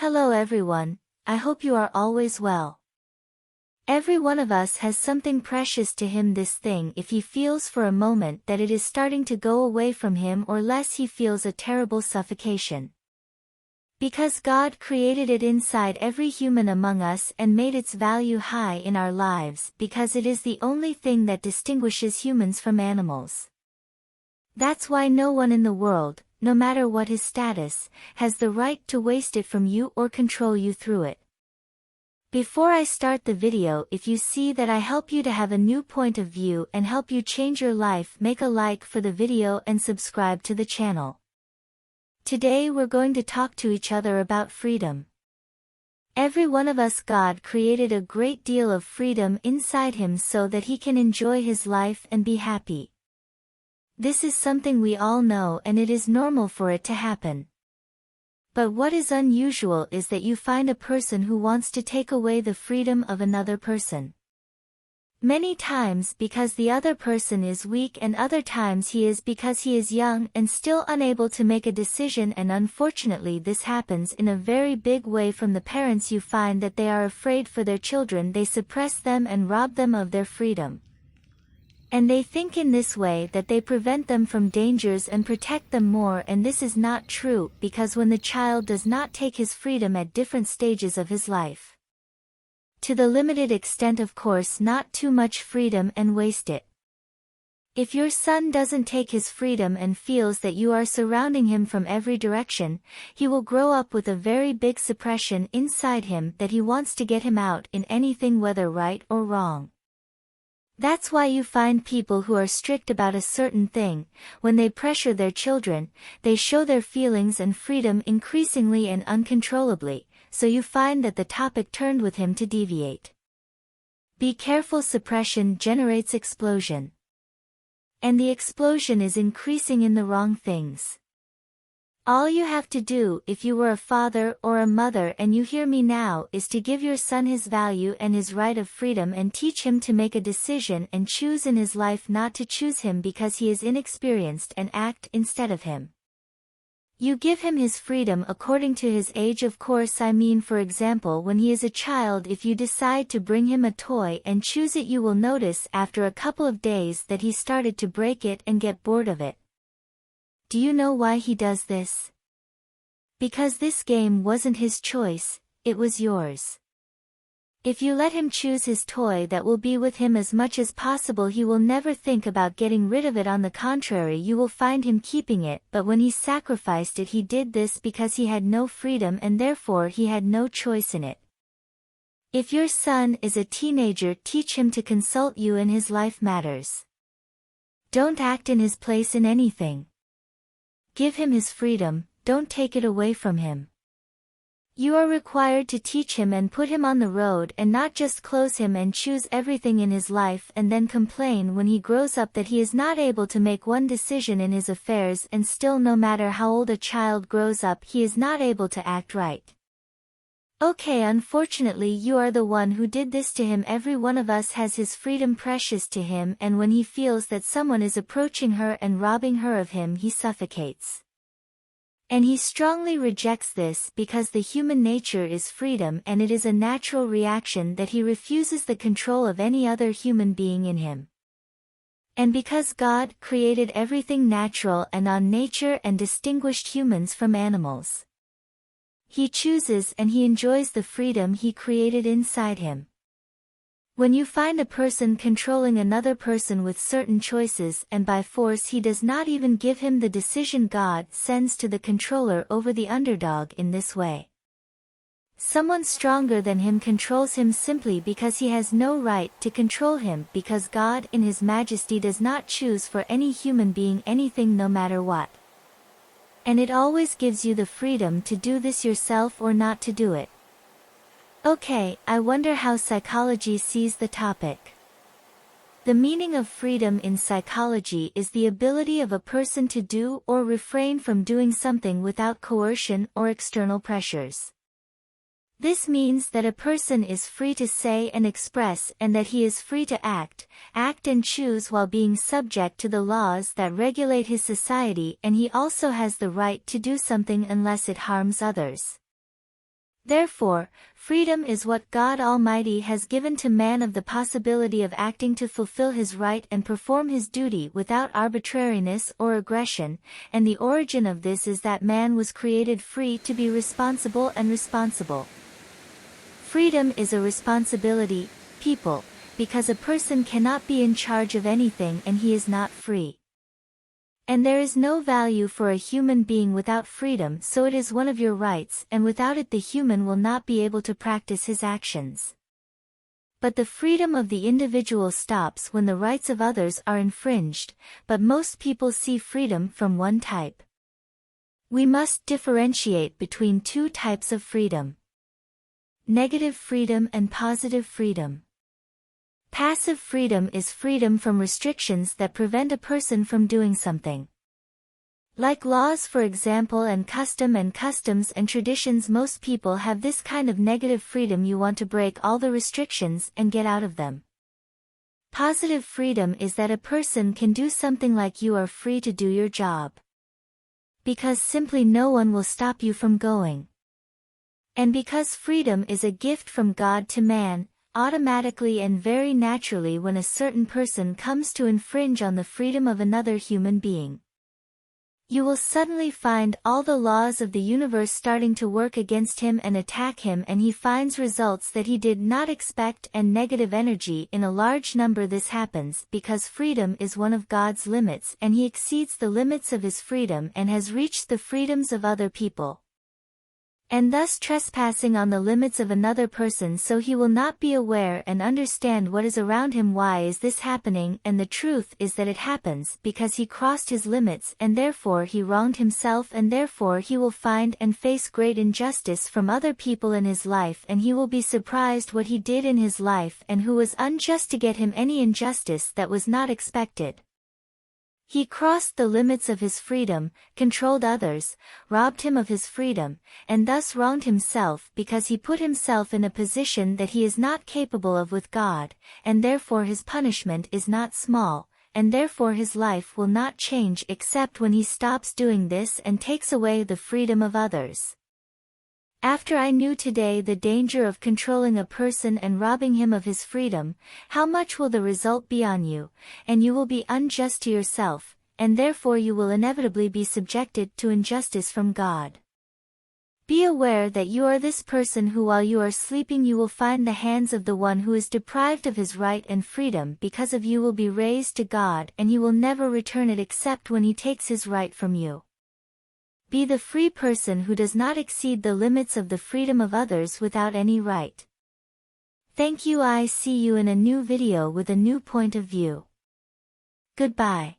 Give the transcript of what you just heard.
Hello everyone, I hope you are always well. Every one of us has something precious to him. This thing, if he feels for a moment that it is starting to go away from him or less, he feels a terrible suffocation. Because God created it inside every human among us and made its value high in our lives, because it is the only thing that distinguishes humans from animals. That's why no one in the world, no matter what his status, has the right to waste it from you or control you through it. Before I start the video, if you see that I help you to have a new point of view and help you change your life, make a like for the video and subscribe to the channel. Today we're going to talk to each other about freedom. Every one of us, God created a great deal of freedom inside him so that he can enjoy his life and be happy. This is something we all know, and it is normal for it to happen. But what is unusual is that you find a person who wants to take away the freedom of another person. Many times because the other person is weak, and other times he is because he is young and still unable to make a decision, and unfortunately this happens in a very big way from the parents. You find that they are afraid for their children, they suppress them and rob them of their freedom. And they think in this way that they prevent them from dangers and protect them more, and this is not true, because when the child does not take his freedom at different stages of his life, to the limited extent, of course, not too much freedom and waste it. If your son doesn't take his freedom and feels that you are surrounding him from every direction, he will grow up with a very big suppression inside him that he wants to get him out in anything, whether right or wrong. That's why you find people who are strict about a certain thing, when they pressure their children, they show their feelings and freedom increasingly and uncontrollably, so you find that the topic turned with him to deviate. Be careful, suppression generates explosion. And the explosion is increasing in the wrong things. All you have to do, if you were a father or a mother and you hear me now, is to give your son his value and his right of freedom and teach him to make a decision and choose in his life, not to choose him because he is inexperienced and act instead of him. You give him his freedom according to his age, of course. I mean, for example, when he is a child, if you decide to bring him a toy and choose it, you will notice after a couple of days that he started to break it and get bored of it. Do you know why he does this? Because this game wasn't his choice, it was yours. If you let him choose his toy that will be with him as much as possible, he will never think about getting rid of it. On the contrary, you will find him keeping it. But when he sacrificed it, he did this because he had no freedom and therefore he had no choice in it. If your son is a teenager, teach him to consult you in his life matters. Don't act in his place in anything. Give him his freedom, don't take it away from him. You are required to teach him and put him on the road, and not just close him and choose everything in his life and then complain when he grows up that he is not able to make one decision in his affairs, and still, no matter how old a child grows up, he is not able to act right. Okay, unfortunately you are the one who did this to him. Every one of us has his freedom precious to him, and when he feels that someone is approaching her and robbing her of him, he suffocates. And he strongly rejects this because the human nature is freedom, and it is a natural reaction that he refuses the control of any other human being in him. And because God created everything natural and on nature and distinguished humans from animals, he chooses and he enjoys the freedom he created inside him. When you find a person controlling another person with certain choices and by force, he does not even give him the decision. God sends to the controller over the underdog in this way. Someone stronger than him controls him simply because he has no right to control him, because God in his majesty does not choose for any human being anything, no matter what. And it always gives you the freedom to do this yourself or not to do it. Okay, I wonder how psychology sees the topic. The meaning of freedom in psychology is the ability of a person to do or refrain from doing something without coercion or external pressures. This means that a person is free to say and express, and that he is free to act and choose while being subject to the laws that regulate his society, and he also has the right to do something unless it harms others. Therefore, freedom is what God Almighty has given to man of the possibility of acting to fulfill his right and perform his duty without arbitrariness or aggression, and the origin of this is that man was created free to be responsible and responsible. Freedom is a responsibility, people, because a person cannot be in charge of anything and he is not free. And there is no value for a human being without freedom, so it is one of your rights, and without it the human will not be able to practice his actions. But the freedom of the individual stops when the rights of others are infringed, but most people see freedom from one type. We must differentiate between two types of freedom: negative freedom and positive freedom. Passive freedom is freedom from restrictions that prevent a person from doing something. Like laws, for example, and customs and traditions, most people have this kind of negative freedom. You want to break all the restrictions and get out of them. Positive freedom is that a person can do something, like you are free to do your job, because simply no one will stop you from going. And because freedom is a gift from God to man, automatically and very naturally when a certain person comes to infringe on the freedom of another human being, you will suddenly find all the laws of the universe starting to work against him and attack him, and he finds results that he did not expect and negative energy in a large number. This happens because freedom is one of God's limits and he exceeds the limits of his freedom and has reached the freedoms of other people, and thus trespassing on the limits of another person, so he will not be aware and understand what is around him. Why is this happening? And the truth is that it happens because he crossed his limits, and therefore he wronged himself, and therefore he will find and face great injustice from other people in his life, and he will be surprised what he did in his life and who was unjust to get him any injustice that was not expected. He crossed the limits of his freedom, controlled others, robbed him of his freedom, and thus wronged himself because he put himself in a position that he is not capable of with God, and therefore his punishment is not small, and therefore his life will not change except when he stops doing this and takes away the freedom of others. After I knew today the danger of controlling a person and robbing him of his freedom, how much will the result be on you, and you will be unjust to yourself, and therefore you will inevitably be subjected to injustice from God. Be aware that you are this person who, while you are sleeping, you will find the hands of the one who is deprived of his right and freedom because of you will be raised to God, and he will never return it except when he takes his right from you. Be the free person who does not exceed the limits of the freedom of others without any right. Thank you. I see you in a new video with a new point of view. Goodbye.